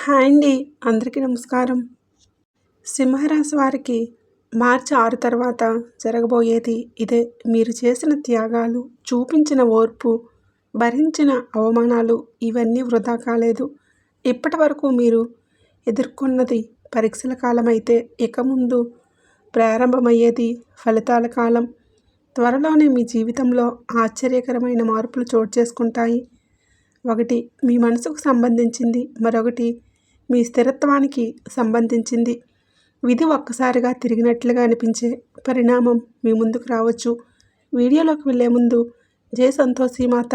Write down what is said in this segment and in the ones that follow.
Hi అండి. అందరికీ నమస్కారం. సింహరాశి వారికి మార్చి 6 తర్వాత జరగబోయేది ఇదే. మీరు చేసిన త్యాగాలు, చూపించిన ఓర్పు, భరించిన అవమానాలు ఇవన్నీ వృధా కాలేదు. ఇప్పటి వరకు మీరు ఎదుర్కొన్నది పరీక్షల కాలమైతే ఇక ముందు ప్రారంభమయ్యేది ఫలితాల కాలం. త్వరలోనే మీ జీవితంలో ఆశ్చర్యకరమైన మార్పులు చోటు చేసుకుంటాయి. ఒకటి మీ మనసుకు సంబంధించింది, మరొకటి మీ స్థిరత్వానికి సంబంధించింది. విధి ఒక్కసారిగా తిరిగినట్లుగా అనిపించే పరిణామం మీ ముందుకు రావచ్చు. వీడియోలోకి వెళ్ళే ముందు జై సంతోషి మాత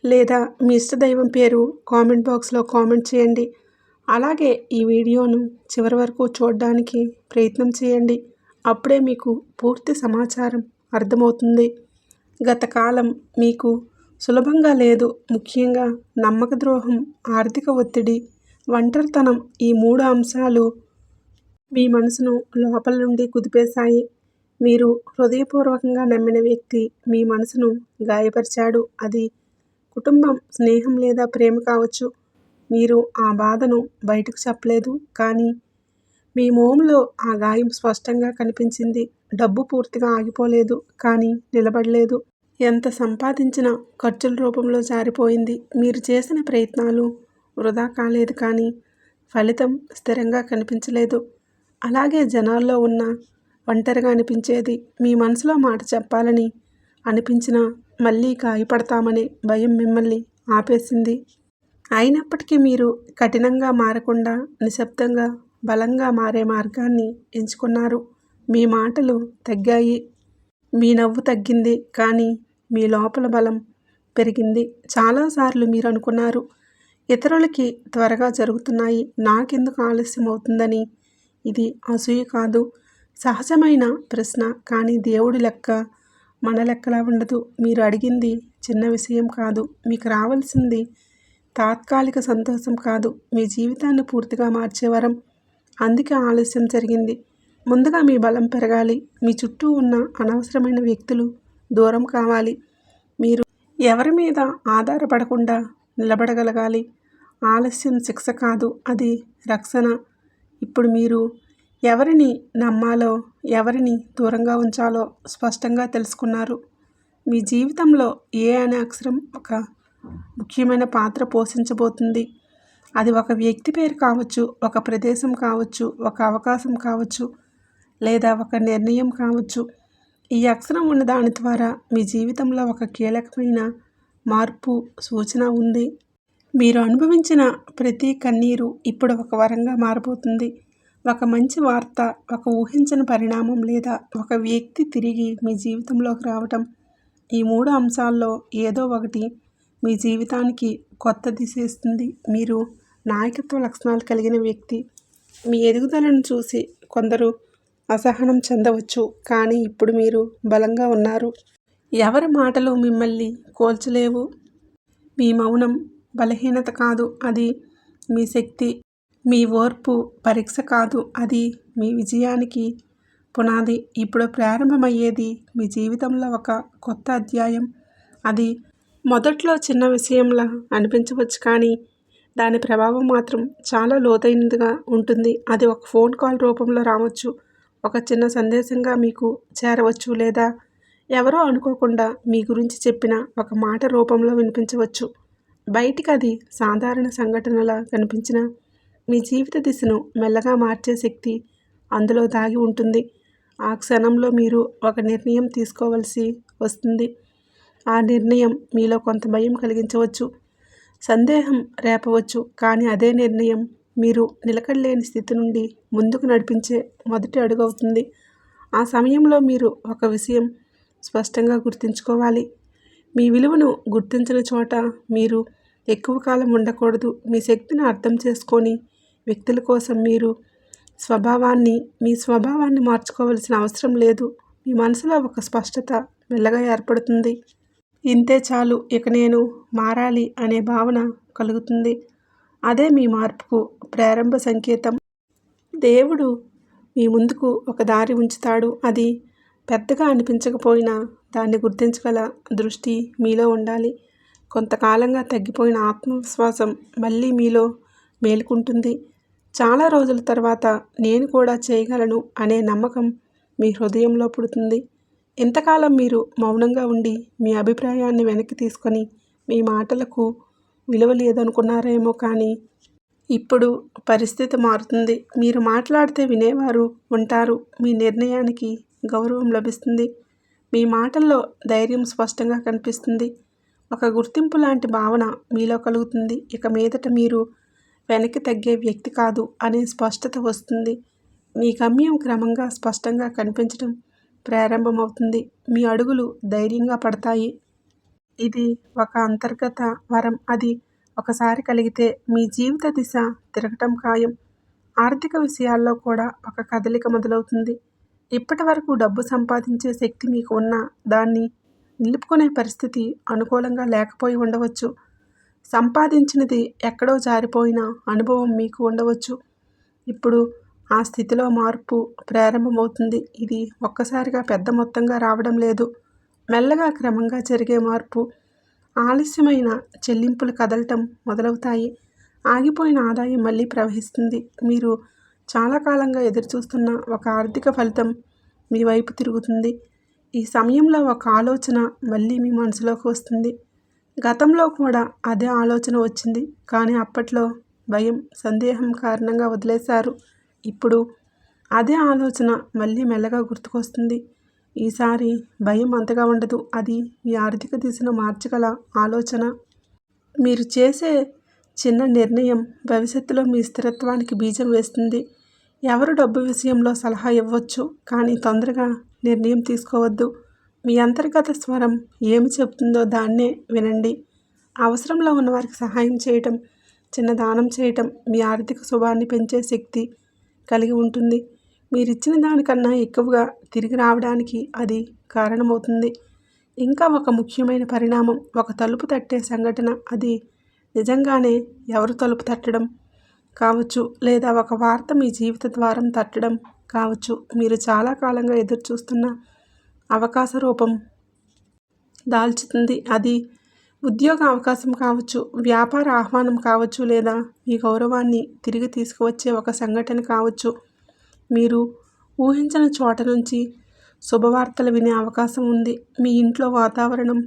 లేదా మీ ఇష్టదైవం పేరు కామెంట్ బాక్స్లో కామెంట్ చేయండి. అలాగే ఈ వీడియోను చివరి వరకు చూడడానికి ప్రయత్నం చేయండి. అప్పుడే మీకు పూర్తి సమాచారం అర్థమవుతుంది. గత కాలం మీకు సులభంగా లేదు. ముఖ్యంగా నమ్మక ద్రోహం, ఆర్థిక ఒత్తిడి, ఒంటరితనం ఈ 3 అంశాలు మీ మనసును లోపల నుండి కుదిపేశాయి. మీరు హృదయపూర్వకంగా నమ్మిన వ్యక్తి మీ మనసును గాయపరిచాడు. అది కుటుంబం, స్నేహం లేదా ప్రేమ కావచ్చు. మీరు ఆ బాధను బయటకు చెప్పలేదు, కానీ మీ మోములో ఆ గాయం స్పష్టంగా కనిపించింది. డబ్బు పూర్తిగా ఆగిపోలేదు, కానీ నిలబడలేదు. ఎంత సంపాదించినా ఖర్చుల రూపంలో జారిపోయింది. మీరు చేసిన ప్రయత్నాలు వృధా కాలేదు, కానీ ఫలితం స్థిరంగా కనిపించలేదు. అలాగే జనాల్లో ఉన్న ఒంటరిగా అనిపించేది. మీ మనసులో మాట చెప్పాలని అనిపించినా మళ్ళీ గాయపడతామనే భయం మిమ్మల్ని ఆపేసింది. అయినప్పటికీ మీరు కఠినంగా మారకుండా నిశ్శబ్దంగా బలంగా మారే మార్గాన్ని ఎంచుకున్నారు. మీ మాటలు తగ్గాయి, మీ నవ్వు తగ్గింది, కానీ మీ లోపల బలం పెరిగింది. చాలాసార్లు మీరు అనుకున్నారు, ఇతరులకి త్వరగా జరుగుతున్నాయి, నాకెందుకు ఆలస్యం అవుతుందని. ఇది అసూయ కాదు, సహజమైన ప్రశ్న. కానీ దేవుడి లెక్క మన లెక్కలా ఉండదు. మీరు అడిగింది చిన్న విషయం కాదు. మీకు రావాల్సింది తాత్కాలిక సంతోషం కాదు, మీ జీవితాన్ని పూర్తిగా మార్చే వరం. అందుకే ఆలస్యం జరిగింది. ముందుగా మీ బలం పెరగాలి. మీ చుట్టూ ఉన్న అనవసరమైన వ్యక్తులు దూరం కావాలి. మీరు ఎవరి మీద ఆధారపడకుండా నిలబడగలగాలి. ఆలస్యం శిక్ష కాదు, అది రక్షణ. ఇప్పుడు మీరు ఎవరిని నమ్మాలో, ఎవరిని దూరంగా ఉంచాలో స్పష్టంగా తెలుసుకున్నారు. మీ జీవితంలో ఏ అనే అక్షరం ఒక ముఖ్యమైన పాత్ర పోషించబోతుంది. అది ఒక వ్యక్తి పేరు కావచ్చు, ఒక ప్రదేశం కావచ్చు, ఒక అవకాశం కావచ్చు, లేదా ఒక నిర్ణయం కావచ్చు. ఈ అక్షరం ఉన్న దాని ద్వారా మీ జీవితంలో ఒక కీలకమైన మార్పు సూచన ఉంది. మీరు అనుభవించిన ప్రతి కన్నీరు ఇప్పుడు ఒక వరంగా మారబోతుంది. ఒక మంచి వార్త, ఒక ఊహించని పరిణామం లేదా ఒక వ్యక్తి తిరిగి మీ జీవితంలోకి రావటం. ఈ 3 అంశాల్లో ఏదో ఒకటి మీ జీవితానికి కొత్త దిశ ఇస్తుంది. మీరు నాయకత్వ లక్షణాలు కలిగిన వ్యక్తి. మీ ఎదుగుదలను చూసి కొందరు అసహనం చెందవచ్చు, కానీ ఇప్పుడు మీరు బలంగా ఉన్నారు. ఎవరి మాటలు మిమ్మల్ని కోల్చలేవు. మీ మౌనం బలహీనత కాదు, అది మీ శక్తి. మీ ఓర్పు పరీక్ష కాదు, అది మీ విజయానికి పునాది. ఇప్పుడు ప్రారంభమయ్యేది మీ జీవితంలో ఒక కొత్త అధ్యాయం. అది మొదట్లో చిన్న విషయంలా అనిపించవచ్చు, కానీ దాని ప్రభావం మాత్రం చాలా లోతైనదిగా ఉంటుంది. అది ఒక ఫోన్ కాల్ రూపంలో రావచ్చు, ఒక చిన్న సందేశంగా మీకు చేరవచ్చు, లేదా ఎవరో అనుకోకుండా మీ గురించి చెప్పిన ఒక మాట రూపంలో వినిపించవచ్చు. బయటికి అది సాధారణ సంఘటనలా కనిపించినా మీ జీవిత దిశను మెల్లగా మార్చే శక్తి అందులో దాగి ఉంటుంది. ఆ క్షణంలో మీరు ఒక నిర్ణయం తీసుకోవాల్సి వస్తుంది. ఆ నిర్ణయం మీలో కొంత భయం కలిగించవచ్చు, సందేహం రేపవచ్చు, కానీ అదే నిర్ణయం మీరు నిలకడలేని స్థితి నుండి ముందుకు నడిపించే మొదటి అడుగు అవుతుంది. ఆ సమయంలో మీరు ఒక విషయం స్పష్టంగా గుర్తుంచుకోవాలి. మీ విలువను గుర్తించిన చోట మీరు ఎక్కువ కాలం ఉండకూడదు. మీ శక్తిని అర్థం చేసుకొని వ్యక్తుల కోసం మీ స్వభావాన్ని మార్చుకోవాల్సిన అవసరం లేదు. మీ మనసులో ఒక స్పష్టత మెల్లగా ఏర్పడుతుంది. ఇంతే చాలు, ఇక నేను మారాలి అనే భావన కలుగుతుంది. అదే మీ మార్పుకు ప్రారంభ సంకేతం. దేవుడు మీ ముందుకు ఒక దారి ఉంచుతాడు. అది పెద్దగా అనిపించకపోయినా దాన్ని గుర్తించగల దృష్టి మీలో ఉండాలి. కొంతకాలంగా తగ్గిపోయిన ఆత్మవిశ్వాసం మళ్ళీ మీలో మేలుకుంటుంది. చాలా రోజుల తర్వాత నేను కూడా చేయగలను అనే నమ్మకం మీ హృదయంలో పుడుతుంది. ఇంతకాలం మీరు మౌనంగా ఉండి మీ అభిప్రాయాన్ని వెనక్కి తీసుకొని మీ మాటలకు విలువ లేదనుకున్నారేమో, కానీ ఇప్పుడు పరిస్థితి మారుతుంది. మీరు మాట్లాడితే వినేవారు ఉంటారు. మీ నిర్ణయానికి గౌరవం లభిస్తుంది. మీ మాటల్లో ధైర్యం స్పష్టంగా కనిపిస్తుంది. ఒక గుర్తింపు లాంటి భావన మీలో కలుగుతుంది. ఇక మీదట మీరు వెనక్కి తగ్గే వ్యక్తి కాదు అనే స్పష్టత వస్తుంది. మీ గమ్యం క్రమంగా స్పష్టంగా కనిపించడం ప్రారంభమవుతుంది. మీ అడుగులు ధైర్యంగా పడతాయి. ఇది ఒక అంతర్గత వరం. అది ఒకసారి కలిగితే మీ జీవిత దిశ తిరగటం ఖాయం. ఆర్థిక విషయాల్లో కూడా ఒక కదలిక మొదలవుతుంది. ఇప్పటి వరకు డబ్బు సంపాదించే శక్తి మీకు ఉన్నా దాన్ని నిలుపుకునే పరిస్థితి అనుకూలంగా లేకపోయి ఉండవచ్చు. సంపాదించినది ఎక్కడో జారిపోయిన అనుభవం మీకు ఉండవచ్చు. ఇప్పుడు ఆ స్థితిలో మార్పు ప్రారంభమవుతుంది. ఇది ఒక్కసారిగా పెద్ద మొత్తంగా రావడం లేదు. మెల్లగా క్రమంగా జరిగే మార్పు. ఆలస్యమైన చెల్లింపులు కదలటం మొదలవుతాయి. ఆగిపోయిన ఆదాయం మళ్ళీ ప్రవహిస్తుంది. మీరు చాలా కాలంగా ఎదురుచూస్తున్న ఒక ఆర్థిక ఫలితం మీ వైపు తిరుగుతుంది. ఈ సమయంలో ఒక ఆలోచన మళ్ళీ మీ మనసులోకి వస్తుంది. గతంలో కూడా అదే ఆలోచన వచ్చింది, కానీ అప్పట్లో భయం, సందేహం కారణంగా వదిలేశారు. ఇప్పుడు అదే ఆలోచన మళ్ళీ మెల్లగా గుర్తుకొస్తుంది. ఈసారి భయం అంతగా ఉండదు. అది మీ ఆర్థిక దిశను మార్చగల ఆలోచన. మీరు చేసే చిన్న నిర్ణయం భవిష్యత్తులో మీ స్థిరత్వానికి బీజం వేస్తుంది. ఎవరు డబ్బు విషయంలో సలహా ఇవ్వచ్చు, కానీ తొందరగా నిర్ణయం తీసుకోవద్దు. మీ అంతర్గత స్వరం ఏమి చెబుతుందో దాన్నే వినండి. అవసరంలో ఉన్నవారికి సహాయం చేయటం, చిన్న దానం చేయటం మీ ఆర్థిక శుభాన్ని పెంచే శక్తి కలిగి ఉంటుంది. మీరిచ్చిన దానికన్నా ఎక్కువగా తిరిగి రావడానికి అది కారణమవుతుంది. ఇంకా ఒక ముఖ్యమైన పరిణామం, ఒక తలుపు తట్టే సంఘటన. అది నిజంగానే ఎవరు తలుపు తట్టడం కావచ్చు, లేదా ఒక వార్త మీ జీవిత ద్వారం తట్టడం కావచ్చు. మీరు చాలా కాలంగా ఎదురుచూస్తున్న అవకాశ రూపం దాల్చుతుంది. అది ఉద్యోగ అవకాశం కావచ్చు, వ్యాపార ఆహ్వానం కావచ్చు, లేదా మీ గౌరవాన్ని తిరిగి తీసుకువచ్చే ఒక సంఘటన కావచ్చు. మీరు ఊహించని చోట నుంచి శుభవార్తలు వినే అవకాశం ఉంది. మీ ఇంట్లో వాతావరణం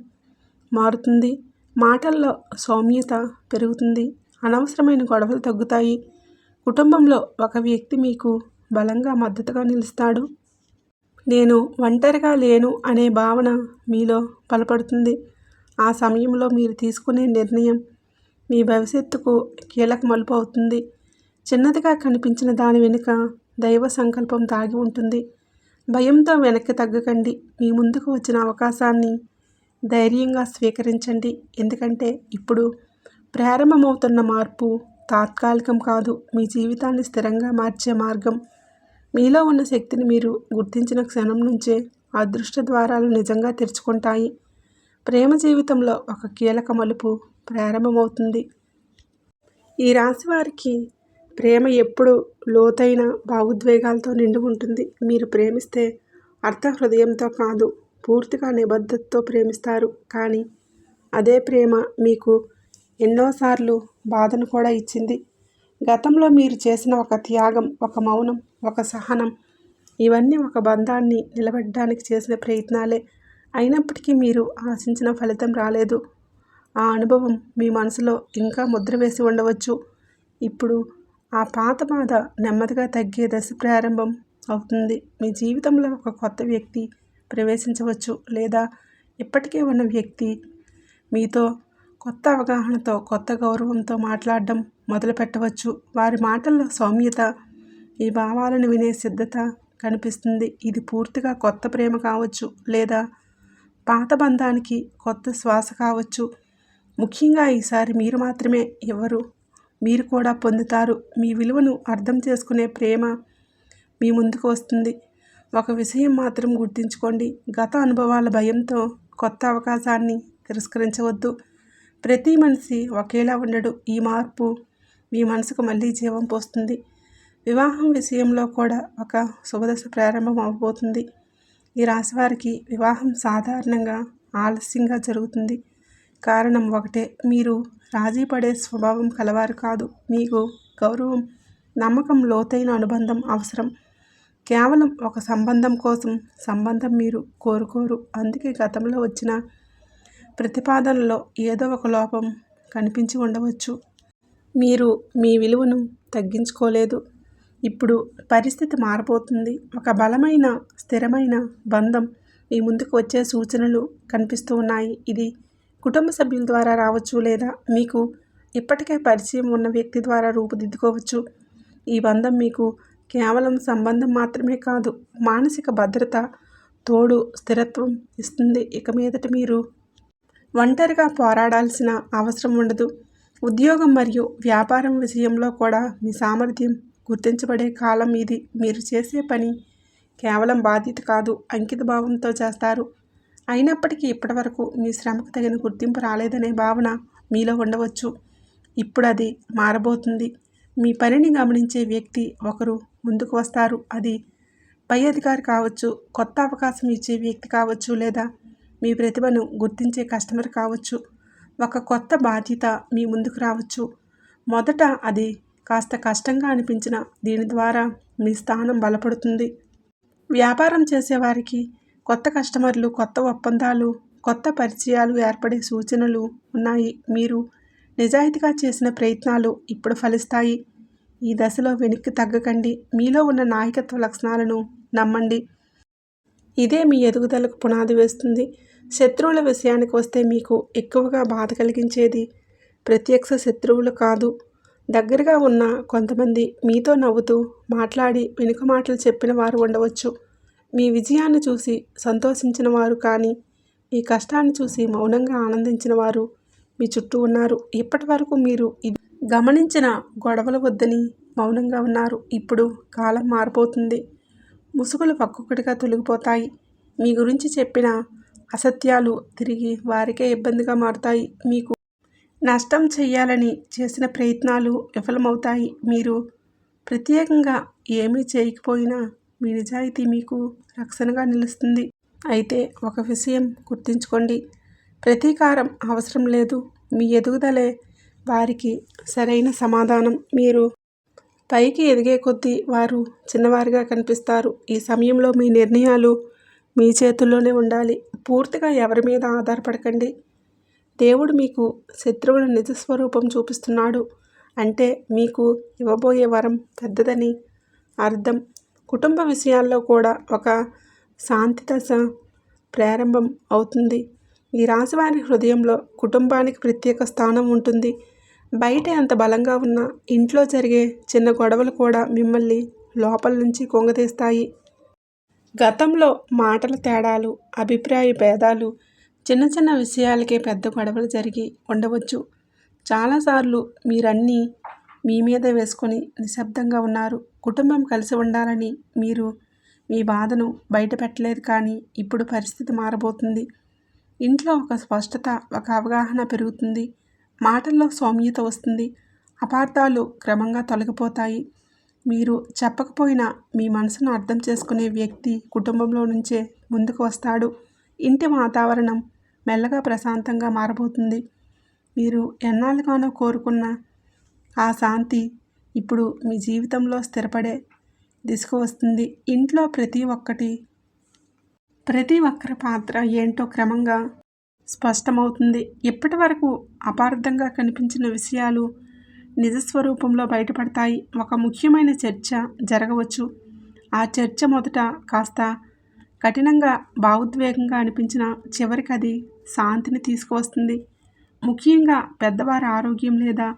మారుతుంది. మాటల్లో సౌమ్యత పెరుగుతుంది. అనవసరమైన గొడవలు తగ్గుతాయి. కుటుంబంలో ఒక వ్యక్తి మీకు బలంగా మద్దతుగా నిలుస్తాడు. నేను ఒంటరిగా లేను అనే భావన మీలో బలపడుతుంది. ఆ సమయంలో మీరు తీసుకునే నిర్ణయం మీ భవిష్యత్తుకు కీలక మలుపు అవుతుంది. చిన్నదిగా కనిపించిన దాని వెనుక దైవ సంకల్పం దాగి ఉంటుంది. భయంతో వెనక్కి తగ్గకండి. మీ ముందుకు వచ్చిన అవకాశాన్ని ధైర్యంగా స్వీకరించండి. ఎందుకంటే ఇప్పుడు ప్రారంభమవుతున్న మార్పు తాత్కాలికం కాదు, మీ జీవితాన్ని స్థిరంగా మార్చే మార్గం. మీలో ఉన్న శక్తిని మీరు గుర్తించిన క్షణం నుంచే అదృష్ట ద్వారాలు నిజంగా తెరుచుకుంటాయి. ప్రేమ జీవితంలో ఒక కీలక మలుపు ప్రారంభమవుతుంది. ఈ రాశి వారికి ప్రేమ ఎప్పుడూ లోతైన భావోద్వేగాలతో నిండి ఉంటుంది. మీరు ప్రేమిస్తే అర్థ హృదయంతో కాదు, పూర్తిగా నిబద్ధతతో ప్రేమిస్తారు. కానీ అదే ప్రేమ మీకు ఎన్నోసార్లు బాధను కూడా ఇచ్చింది. గతంలో మీరు చేసిన ఒక త్యాగం, ఒక మౌనం, ఒక సహనం, ఇవన్నీ ఒక బంధాన్ని నిలబెట్టడానికి చేసిన ప్రయత్నాలే. అయినప్పటికీ మీరు ఆశించిన ఫలితం రాలేదు. ఆ అనుభవం మీ మనసులో ఇంకా ముద్ర వేసి ఉండవచ్చు. ఇప్పుడు ఆ పాత బాధ నెమ్మదిగా తగ్గే దశ ప్రారంభం అవుతుంది. మీ జీవితంలో ఒక కొత్త వ్యక్తి ప్రవేశించవచ్చు, లేదా ఇప్పటికే ఉన్న వ్యక్తి మీతో కొత్త అవగాహనతో, కొత్త గౌరవంతో మాట్లాడడం మొదలు పెట్టవచ్చు. వారి మాటల్లో సౌమ్యత, ఈ భావాలను వినే సిద్ధత కనిపిస్తుంది. ఇది పూర్తిగా కొత్త ప్రేమ కావచ్చు, లేదా పాత బంధానికి కొత్త శ్వాస కావచ్చు. ముఖ్యంగా ఈసారి మీరు మాత్రమే ఎవరు, మీరు కూడా పొందుతారు. మీ విలువను అర్థం చేసుకునే ప్రేమ మీ ముందుకు వస్తుంది. ఒక విషయం మాత్రం గుర్తుంచుకోండి, గత అనుభవాల భయంతో కొత్త అవకాశాన్ని తిరస్కరించవద్దు. ప్రతి మనిషి ఒకేలా ఉండడు. ఈ మార్పు మీ మనసుకు మళ్ళీ జీవం పోస్తుంది. వివాహం విషయంలో కూడా ఒక శుభదశ ప్రారంభం అవబోతుంది. ఈ రాశి వారికి వివాహం సాధారణంగా ఆలస్యంగా జరుగుతుంది. కారణం ఒకటే, మీరు రాజీ పడే స్వభావం కలవారు కాదు. మీకు గౌరవం, నమ్మకం, లోతైన అనుబంధం అవసరం. కేవలం ఒక సంబంధం కోసం సంబంధం మీరు కోరుకోరు. అందుకే గతంలో వచ్చిన ప్రతిపాదనలో ఏదో ఒక లోపం కనిపించి ఉండవచ్చు. మీరు మీ విలువను తగ్గించుకోలేదు. ఇప్పుడు పరిస్థితి మారబోతుంది. ఒక బలమైన, స్థిరమైన బంధం మీ ముందుకు వచ్చే సూచనలు కనిపిస్తూ ఉన్నాయి. ఇది కుటుంబ సభ్యుల ద్వారా రావచ్చు, లేదా మీకు ఇప్పటికే పరిచయం ఉన్న వ్యక్తి ద్వారా రూపుదిద్దుకోవచ్చు. ఈ బంధం మీకు కేవలం సంబంధం మాత్రమే కాదు, మానసిక భద్రత, తోడు, స్థిరత్వం ఇస్తుంది. ఇక మీదట మీరు ఒంటరిగా పోరాడాల్సిన అవసరం ఉండదు. ఉద్యోగం మరియు వ్యాపారం విషయంలో కూడా మీ సామర్థ్యం గుర్తించబడే కాలం ఇది. మీరు చేసే పని కేవలం బాధ్యత కాదు, అంకిత భావంతో చేస్తారు. అయినప్పటికీ ఇప్పటివరకు మీ శ్రమకు తగిన గుర్తింపు రాలేదనే భావన మీలో ఉండవచ్చు. ఇప్పుడు అది మారబోతుంది. మీ పనిని గమనించే వ్యక్తి ఒకరు ముందుకు వస్తారు. అది పై అధికారి కావచ్చు, కొత్త అవకాశం ఇచ్చే వ్యక్తి కావచ్చు, లేదా మీ ప్రతిభను గుర్తించే కస్టమర్ కావచ్చు. ఒక కొత్త బాధ్యత మీ ముందుకు రావచ్చు. మొదట అది కాస్త కష్టంగా అనిపించిన దీని ద్వారా మీ స్థానం బలపడుతుంది. వ్యాపారం చేసేవారికి కొత్త కస్టమర్లు, కొత్త ఒప్పందాలు, కొత్త పరిచయాలు ఏర్పడే సూచనలు ఉన్నాయి. మీరు నిజాయితీగా చేసిన ప్రయత్నాలు ఇప్పుడు ఫలిస్తాయి. ఈ దశలో వెనక్కి తగ్గకండి. మీలో ఉన్న నాయకత్వ లక్షణాలను నమ్మండి. ఇదే మీ ఎదుగుదలకు పునాది వేస్తుంది. శత్రువుల విషయానికి వస్తే మీకు ఎక్కువగా బాధ కలిగించేది ప్రత్యక్ష శత్రువులు కాదు, దగ్గరగా ఉన్న కొంతమంది. మీతో నవ్వుతూ మాట్లాడి వెనుక మాటలు చెప్పిన వారు ఉండవచ్చు. మీ విజయాన్ని చూసి సంతోషించిన వారు, కానీ మీ కష్టాన్ని చూసి మౌనంగా ఆనందించిన వారు మీ చుట్టూ ఉన్నారు. ఇప్పటి వరకు మీరు ఇది గమనించిన గొడవలు వద్దని మౌనంగా ఉన్నారు. ఇప్పుడు కాలం మారిపోతుంది. ముసుగులు ఒక్కొక్కటిగా తొలగిపోతాయి. మీ గురించి చెప్పిన అసత్యాలు తిరిగి వారికే ఇబ్బందిగా మారుతాయి. మీకు నష్టం చేయాలని చేసిన ప్రయత్నాలు విఫలమవుతాయి. మీరు ప్రత్యేకంగా ఏమీ చేయకపోయినా మీ నిజాయితీ మీకు రక్షణగా నిలుస్తుంది. అయితే ఒక విషయం గుర్తుంచుకోండి, ప్రతీకారం అవసరం లేదు. మీ ఎదుగుదలే వారికి సరైన సమాధానం. మీరు పైకి ఎదిగే కొద్దీ వారు చిన్నవారిగా కనిపిస్తారు. ఈ సమయంలో మీ నిర్ణయాలు మీ చేతుల్లోనే ఉండాలి. పూర్తిగా ఎవరి మీద ఆధారపడకండి. దేవుడు మీకు శత్రువుల నిజస్వరూపం చూపిస్తున్నాడు అంటే మీకు ఇవ్వబోయే వరం పెద్దదని అర్థం. కుటుంబ విషయాల్లో కూడా ఒక శాంతి దశ ప్రారంభం అవుతుంది. ఈ రాశివారి హృదయంలో కుటుంబానికి ప్రత్యేక స్థానం ఉంటుంది. బయట ఎంత బలంగా ఉన్నా ఇంట్లో జరిగే చిన్న గొడవలు కూడా మిమ్మల్ని లోపల నుంచి కుంగతీస్తాయి. గతంలో మాటల తేడాలు, అభిప్రాయ భేదాలు, చిన్న చిన్న విషయాలకే పెద్ద గొడవలు జరిగి ఉండవచ్చు. చాలాసార్లు మీరన్నీ మీ మీద వేసుకొని నిశ్శబ్దంగా ఉన్నారు. కుటుంబం కలిసి ఉండాలని మీరు మీ బాధను బయట పెట్టలేదు, కానీ ఇప్పుడు పరిస్థితి మారబోతుంది. ఇంట్లో ఒక స్పష్టత, ఒక అవగాహన పెరుగుతుంది. మాటల్లో సౌమ్యత వస్తుంది. అపార్థాలు క్రమంగా తొలగిపోతాయి. మీరు చెప్పకపోయినా మీ మనసును అర్థం చేసుకునే వ్యక్తి కుటుంబంలో నుంచే ముందుకు వస్తాడు. ఇంటి వాతావరణం మెల్లగా ప్రశాంతంగా మారబోతుంది. మీరు ఎన్నాళ్ళుగానో కోరుకున్న ఆ శాంతి ఇప్పుడు మీ జీవితంలో స్థిరపడే దిశకు వస్తుంది. ఇంట్లో ప్రతి ఒక్కరి పాత్ర ఏంటో క్రమంగా స్పష్టమవుతుంది. ఇప్పటి వరకు అపార్థంగా కనిపించిన విషయాలు నిజస్వరూపంలో బయటపడతాయి. ఒక ముఖ్యమైన చర్చ జరగవచ్చు. ఆ చర్చ మొదట కాస్త కఠినంగా, భావోద్వేగంగా అనిపించిన చివరికి అది శాంతిని తీసుకువస్తుంది. ముఖ్యంగా పెద్దవారి ఆరోగ్యం లేదా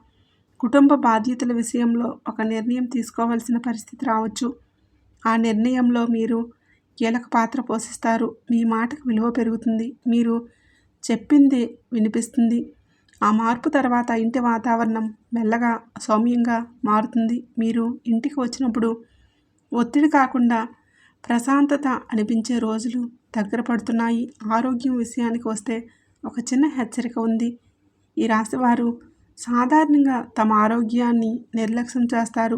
కుటుంబ బాధ్యతల విషయంలో ఒక నిర్ణయం తీసుకోవాల్సిన పరిస్థితి రావచ్చు. ఆ నిర్ణయంలో మీరు కీలక పాత్ర పోషిస్తారు. మీ మాటకు విలువ పెరుగుతుంది. మీరు చెప్పింది వినిపిస్తుంది. ఆ మార్పు తర్వాత ఇంటి వాతావరణం మెల్లగా సౌమ్యంగా మారుతుంది. మీరు ఇంటికి వచ్చినప్పుడు ఒత్తిడి కాకుండా ప్రశాంతత అనిపించే రోజులు దగ్గర పడుతున్నాయి. ఆరోగ్యం విషయానికి వస్తే ఒక చిన్న హెచ్చరిక ఉంది. ఈ రాశివారు సాధారణంగా తమ ఆరోగ్యాన్ని నిర్లక్ష్యం చేస్తారు.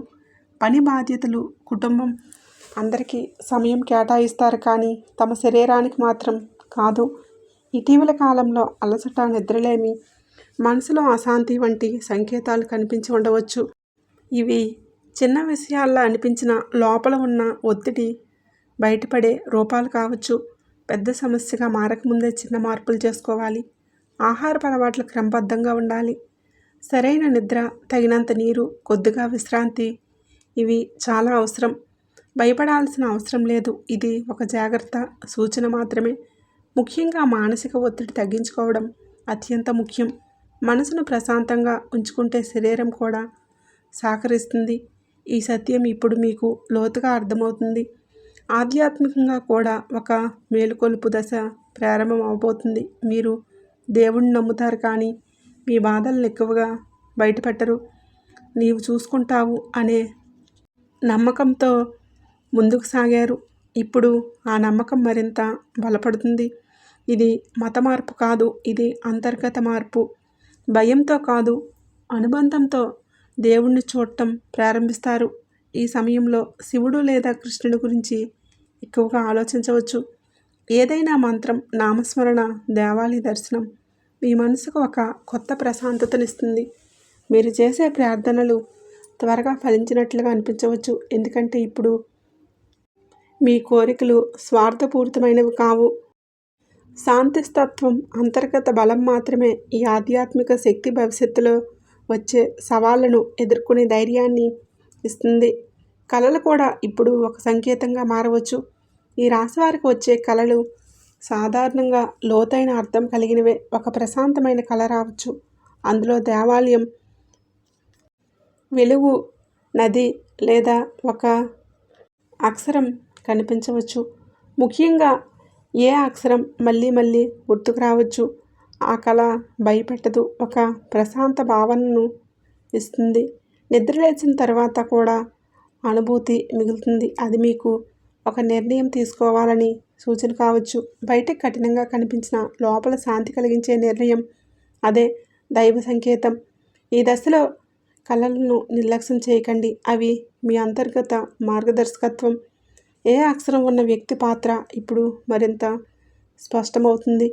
పని, బాధ్యతలు, కుటుంబం అందరికీ సమయం కేటాయిస్తారు, కానీ తమ శరీరానికి మాత్రం కాదు. ఇటీవల కాలంలో అలసట, నిద్రలేమి, మనసులో అశాంతి వంటి సంకేతాలు కనిపించి ఉండవచ్చు. ఇవి చిన్న విషయాల్లో అనిపించిన లోపల ఉన్న ఒత్తిడి బయటపడే రూపాలు కావచ్చు. పెద్ద సమస్యగా మారకముందే చిన్న మార్పులు చేసుకోవాలి. ఆహారపు అలవాట్లు క్రమబద్ధంగా ఉండాలి. సరైన నిద్ర, తగినంత నీరు, కొద్దిగా విశ్రాంతి ఇవి చాలా అవసరం. భయపడాల్సిన అవసరం లేదు. ఇది ఒక జాగ్రత్త సూచన మాత్రమే. ముఖ్యంగా మానసిక ఒత్తిడి తగ్గించుకోవడం అత్యంత ముఖ్యం. మనసును ప్రశాంతంగా ఉంచుకుంటే శరీరం కూడా సహకరిస్తుంది. ఈ సత్యం ఇప్పుడు మీకు లోతుగా అర్థమవుతుంది. ఆధ్యాత్మికంగా కూడా ఒక మేలుకొలుపు దశ ప్రారంభం అవబోతుంది. మీరు దేవుణ్ణి నమ్ముతారు, కానీ మీ బాధలను ఎక్కువగా బయటపెట్టరు. నీవు చూసుకుంటావు అనే నమ్మకంతో ముందుకు సాగారు. ఇప్పుడు ఆ నమ్మకం మరింత బలపడుతుంది. ఇది మత మార్పు కాదు, ఇది అంతర్గత మార్పు. భయంతో కాదు, అనుబంధంతో దేవుణ్ణి చూడటం ప్రారంభిస్తారు. ఈ సమయంలో శివుడు లేదా కృష్ణుడి గురించి ఎక్కువగా ఆలోచించవచ్చు. ఏదైనా మంత్రం, నామస్మరణ, దేవాలయ దర్శనం మీ మనసుకు ఒక కొత్త ప్రశాంతతనిస్తుంది. మీరు చేసే ప్రార్థనలు త్వరగా ఫలించినట్లుగా అనిపించవచ్చు. ఎందుకంటే ఇప్పుడు మీ కోరికలు స్వార్థపూరితమైనవి కావు. శాంతిస్తత్వం, అంతర్గత బలం మాత్రమే. ఈ ఆధ్యాత్మిక శక్తి భవిష్యత్తులో వచ్చే సవాళ్లను ఎదుర్కొనే ధైర్యాన్ని ఇస్తుంది. కళలు కూడా ఇప్పుడు ఒక సంకేతంగా మారవచ్చు. ఈ రాశి వారికి వచ్చే కళలు సాధారణంగా లోతైన అర్థం కలిగినవే. ఒక ప్రశాంతమైన కళ రావచ్చు. అందులో దేవాలయం, వెలుగు, నది లేదా ఒక అక్షరం కనిపించవచ్చు. ముఖ్యంగా ఏ అక్షరం మళ్ళీ మళ్ళీ గుర్తుకు రావచ్చు. ఆ కళ భయపెట్టదు, ఒక ప్రశాంత భావనను ఇస్తుంది. నిద్రలేచిన తర్వాత కూడా అనుభూతి మిగులుతుంది. అది మీకు ఒక నిర్ణయం తీసుకోవాలని సూచన కావచ్చు. బయటకు కఠినంగా కనిపించిన లోపల శాంతి కలిగించే నిర్ణయం, అదే దైవ సంకేతం. ఈ దశలో కళలను నిర్లక్ష్యం చేయకండి. అవి మీ అంతర్గత మార్గదర్శకత్వం. ఏ అక్షరం ఉన్న వ్యక్తి పాత్ర ఇప్పుడు మరింత స్పష్టమవుతుంది.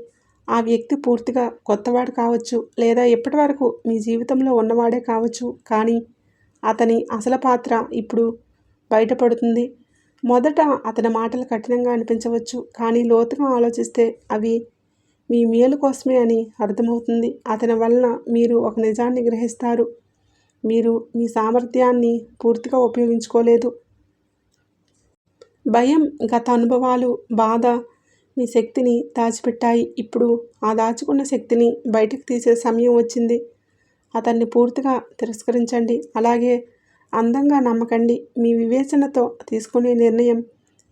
ఆ వ్యక్తి పూర్తిగా కొత్తవాడు కావచ్చు, లేదా ఇప్పటి వరకు మీ జీవితంలో ఉన్నవాడే కావచ్చు, కానీ అతని అసలు పాత్ర ఇప్పుడు బయటపడుతుంది. మొదట అతని మాటలు కఠినంగా అనిపించవచ్చు, కానీ లోతుగా ఆలోచిస్తే అవి మీ మేలు కోసమే అని అర్థమవుతుంది. అతని వలన మీరు ఒక నిజాన్ని గ్రహిస్తారు. మీరు మీ సామర్థ్యాన్ని పూర్తిగా ఉపయోగించుకోలేదు. భయం, గత అనుభవాలు, బాధ మీ శక్తిని దాచిపెట్టాయి. ఇప్పుడు ఆ దాచుకున్న శక్తిని బయటకు తీసే సమయం వచ్చింది. అతన్ని పూర్తిగా తిరస్కరించండి, అలాగే అందంగా నమ్మకండి. మీ వివేచనతో తీసుకునే నిర్ణయం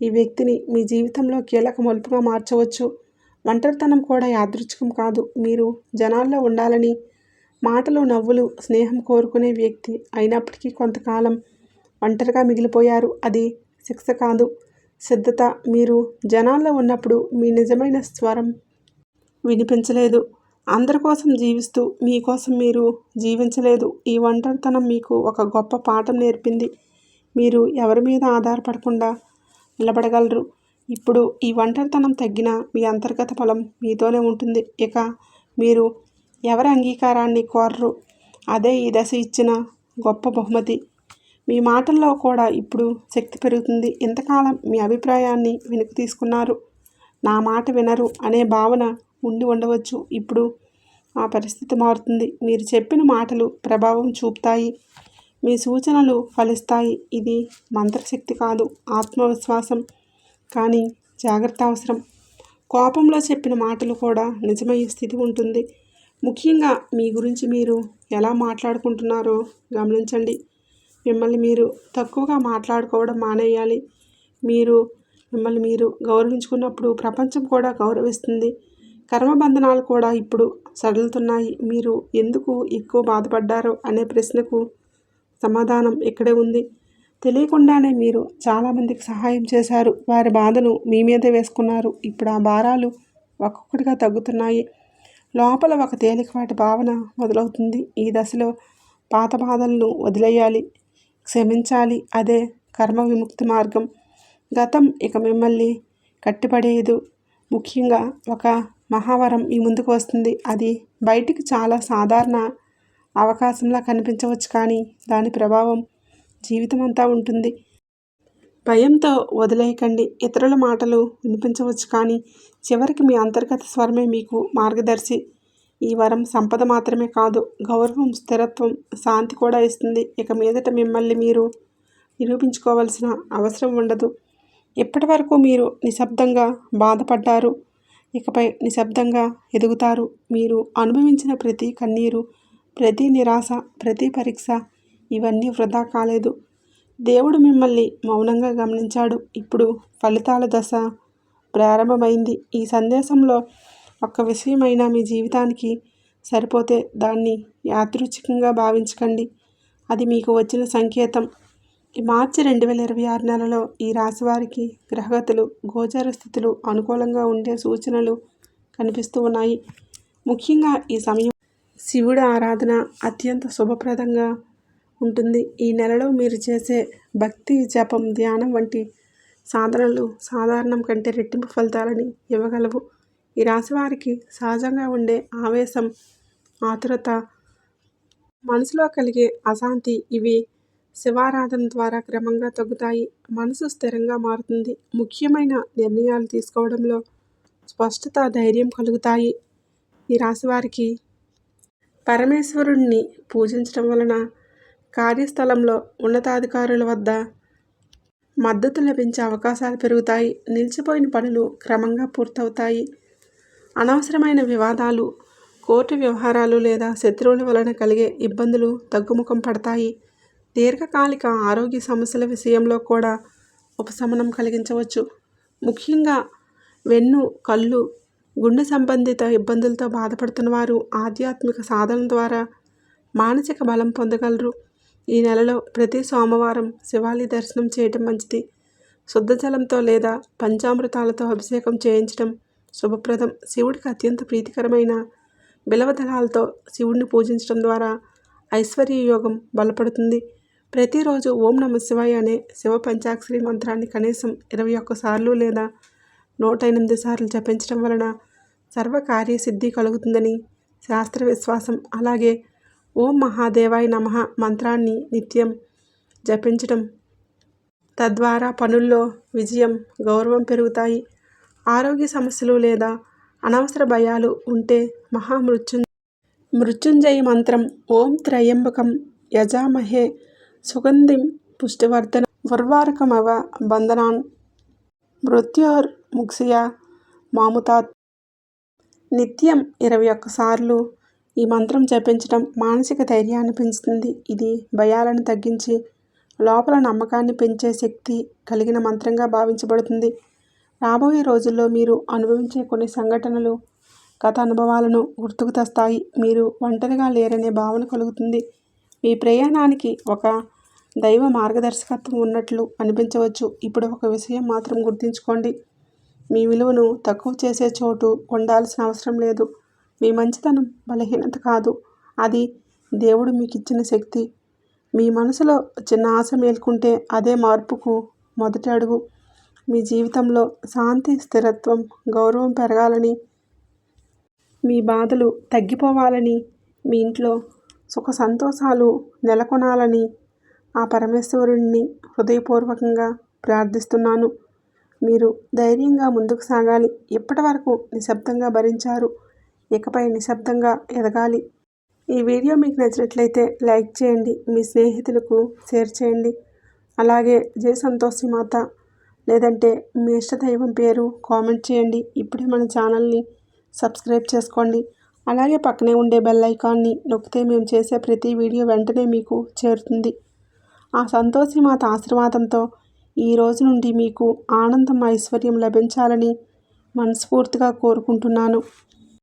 ఈ వ్యక్తిని మీ జీవితంలో కీలక మలుపుగా మార్చవచ్చు. ఒంటరితనం కూడా యాదృచ్ఛికం కాదు. మీరు జనాల్లో ఉండాలని, మాటలు, నవ్వులు, స్నేహం కోరుకునే వ్యక్తి అయినప్పటికీ కొంతకాలం ఒంటరిగా మిగిలిపోయారు. అది శిక్ష కాదు, సిద్ధత. మీరు జనాల్లో ఉన్నప్పుడు మీ నిజమైన స్వరం వినిపించలేదు. అందరి కోసం జీవిస్తూ మీకోసం మీరు జీవించలేదు. ఈ ఒంటరితనం మీకు ఒక గొప్ప పాఠం నేర్పింది. మీరు ఎవరి మీద ఆధారపడకుండా నిలబడగలరు. ఇప్పుడు ఈ ఒంటరితనం తగ్గిన మీ అంతర్గత బలం మీతోనే ఉంటుంది. ఇక మీరు ఎవరి అంగీకారాన్ని కోరరు. అదే ఈ దశ ఇచ్చిన గొప్ప బహుమతి. మీ మాటల్లో కూడా ఇప్పుడు శక్తి పెరుగుతుంది. ఇంతకాలం మీ అభిప్రాయాన్ని వెనక్కి తీసుకున్నారు. నా మాట వినరు అనే భావన ఉండి ఉండవచ్చు. ఇప్పుడు ఆ పరిస్థితి మారుతుంది. మీరు చెప్పిన మాటలు ప్రభావం చూపుతాయి. మీ సూచనలు ఫలిస్తాయి. ఇది మంత్రశక్తి కాదు, ఆత్మవిశ్వాసం. కానీ జాగ్రత్త అవసరం. కోపంలో చెప్పిన మాటలు కూడా నిజమయ్యే స్థితి ఉంటుంది. ముఖ్యంగా మీ గురించి మీరు ఎలా మాట్లాడుకుంటున్నారో గమనించండి. మిమ్మల్ని మీరు తక్కువగా మాట్లాడుకోవడం మానేయాలి. మీరు మిమ్మల్ని మీరు గౌరవించుకున్నప్పుడు ప్రపంచం కూడా గౌరవిస్తుంది. కర్మబంధనాలు కూడా ఇప్పుడు సడలుతున్నాయి. మీరు ఎందుకు ఎక్కువ బాధపడ్డారో అనే ప్రశ్నకు సమాధానం ఇక్కడే ఉంది. తెలియకుండానే మీరు చాలామందికి సహాయం చేశారు. వారి బాధను మీ మీదే వేసుకున్నారు. ఇప్పుడు ఆ భారాలు ఒక్కొక్కటిగా తగ్గుతున్నాయి. లోపల ఒక తేలికపాటి భావన మొదలవుతుంది. ఈ దశలో పాత బాధలను వదిలేయాలి, క్షమించాలి. అదే కర్మ విముక్తి మార్గం. గతం ఇక మిమ్మల్ని కట్టిపడేయదు. ముఖ్యంగా ఒక మహావరం మీ ముందుకు వస్తుంది. అది బయటికి చాలా సాధారణ అవకాశంలా కనిపించవచ్చు, కానీ దాని ప్రభావం జీవితం అంతా ఉంటుంది. భయంతో వదిలేయకండి. ఇతరుల మాటలు వినిపించవచ్చు, కానీ చివరికి మీ అంతర్గత స్వరమే మీకు మార్గదర్శి. ఈ వరం సంపద మాత్రమే కాదు, గౌరవం, స్థిరత్వం, శాంతి కూడా ఇస్తుంది. ఇక మీదట మిమ్మల్ని మీరు నిరూపించుకోవాల్సిన అవసరం ఉండదు. ఇప్పటి వరకు మీరు నిశ్శబ్దంగా బాధపడ్డారు, ఇకపై నిశ్శబ్దంగా ఎదుగుతారు. మీరు అనుభవించిన ప్రతి కన్నీరు, ప్రతి నిరాశ, ప్రతి పరీక్ష ఇవన్నీ వృధా కాలేదు. దేవుడు మిమ్మల్ని మౌనంగా గమనించాడు. ఇప్పుడు ఫలితాల దశ ప్రారంభమైంది. ఈ సందేశంలో ఒక్క విషయమైనా మీ జీవితానికి సరిపోతే దాన్ని యాదృచ్ఛికంగా భావించకండి. అది మీకు వచ్చిన సంకేతం. ఈ మార్చి 2026 నెలలో ఈ రాశి వారికి గ్రహగతులు, గోచర స్థితులు అనుకూలంగా ఉండే సూచనలు కనిపిస్తూ ఉన్నాయి. ముఖ్యంగా ఈ సమయం శివుడి ఆరాధన అత్యంత శుభప్రదంగా ఉంటుంది. ఈ నెలలో మీరు చేసే భక్తి, జపం, ధ్యానం వంటి సాధనలు సాధారణం కంటే రెట్టింపు ఫలితాలని ఇవ్వగలవు. ఈ రాశి వారికి సహజంగా ఉండే ఆవేశం, ఆతురత, మనసులో కలిగే అశాంతి ఇవి శివారాధన ద్వారా క్రమంగా తగ్గుతాయి. మనసు స్థిరంగా మారుతుంది. ముఖ్యమైన నిర్ణయాలు తీసుకోవడంలో స్పష్టత, ధైర్యం కలుగుతాయి. ఈ రాశి వారికి పరమేశ్వరుణ్ణి పూజించడం వలన కార్యస్థలంలో ఉన్నతాధికారుల వద్ద మద్దతు లభించే అవకాశాలు పెరుగుతాయి. నిలిచిపోయిన పనులు క్రమంగా పూర్తవుతాయి. అనవసరమైన వివాదాలు, కోర్టు వ్యవహారాలు లేదా శత్రువుల వలన కలిగే ఇబ్బందులు తగ్గుముఖం పడతాయి. దీర్ఘకాలిక ఆరోగ్య సమస్యల విషయంలో కూడా ఉపశమనం కలిగించవచ్చు. ముఖ్యంగా వెన్ను, కళ్ళు, గుండె సంబంధిత ఇబ్బందులతో బాధపడుతున్న వారు ఆధ్యాత్మిక సాధన ద్వారా మానసిక బలం పొందగలరు. ఈ నెలలో ప్రతి సోమవారం శివాలయ దర్శనం చేయటం మంచిది. శుద్ధ జలంతో లేదా పంచామృతాలతో అభిషేకం చేయించడం శుభప్రదం. శివుడికి అత్యంత ప్రీతికరమైన బిలవదళాలతో శివుడిని పూజించడం ద్వారా ఐశ్వర్య యోగం బలపడుతుంది. ప్రతిరోజు ఓం నమ శివాయ అనే శివ పంచాక్షరి మంత్రాన్ని కనీసం 21 సార్లు లేదా 108 సార్లు జపించడం వలన సర్వకార్యసిద్ధి కలుగుతుందని శాస్త్ర విశ్వాసం. అలాగే ఓం మహాదేవాయ నమః మంత్రాన్ని నిత్యం జపించడం తద్వారా పనుల్లో విజయం, గౌరవం పెరుగుతాయి. ఆరోగ్య సమస్యలు లేదా అనవసర భయాలు ఉంటే మృత్యుంజయ మంత్రం ఓం త్రయంబకం యజామహే సుగంధిం పుష్టివర్ధన ఉర్వారుకమవ బంధనాన్ మృత్యోర్ముక్షయ మాముతాత్ నిత్యం 21 సార్లు ఈ మంత్రం జపించడం మానసిక ధైర్యాన్ని పెంచుతుంది. ఇది భయాలను తగ్గించి లోపల నమ్మకాన్ని పెంచే శక్తి కలిగిన మంత్రంగా భావించబడుతుంది. రాబోయే రోజుల్లో మీరు అనుభవించే కొన్ని సంఘటనలు గత అనుభవాలను గుర్తుకు తెస్తాయి. మీరు ఒంటరిగా లేరనే భావన కలుగుతుంది. మీ ప్రయాణానికి ఒక దైవ మార్గదర్శకత్వం ఉన్నట్లు అనిపించవచ్చు. ఇప్పుడు ఒక విషయం మాత్రం గుర్తుంచుకోండి, మీ విలువను తక్కువ చేసే చోటు ఉండాల్సిన అవసరం లేదు. మీ మంచితనం బలహీనత కాదు, అది దేవుడు మీకు ఇచ్చిన శక్తి. మీ మనసులో చిన్న ఆశ మేల్కుంటే అదే మార్పుకు మొదటి అడుగు. మీ జీవితంలో శాంతి, స్థిరత్వం, గౌరవం పెరగాలని, మీ బాధలు తగ్గిపోవాలని, మీ ఇంట్లో సుఖ సంతోషాలు నెలకొనాలని ఆ పరమేశ్వరుణ్ణి హృదయపూర్వకంగా ప్రార్థిస్తున్నాను. మీరు ధైర్యంగా ముందుకు సాగాలి. ఇప్పటి వరకు నిశ్శబ్దంగా భరించారు, ఇకపై నిశ్శబ్దంగా ఎదగాలి. ఈ వీడియో మీకు నచ్చినట్లయితే లైక్ చేయండి, మీ స్నేహితులకు షేర్ చేయండి. అలాగే జై సంతోషి మాత లేదంటే మీ ఇష్టదైవం పేరు కామెంట్ చేయండి. ఇప్పుడే మన ఛానల్ని సబ్స్క్రైబ్ చేసుకోండి. అలాగే పక్కనే ఉండే బెల్ ఐకాన్ని నొక్కితే మేము చేసే ప్రతి వీడియో వెంటనే మీకు చేరుతుంది. ఆ సంతోషి మాత ఆశీర్వాదంతో ఈ రోజు నుండి మీకు ఆనందం, ఐశ్వర్యం లభించాలని మనస్ఫూర్తిగా కోరుకుంటున్నాను.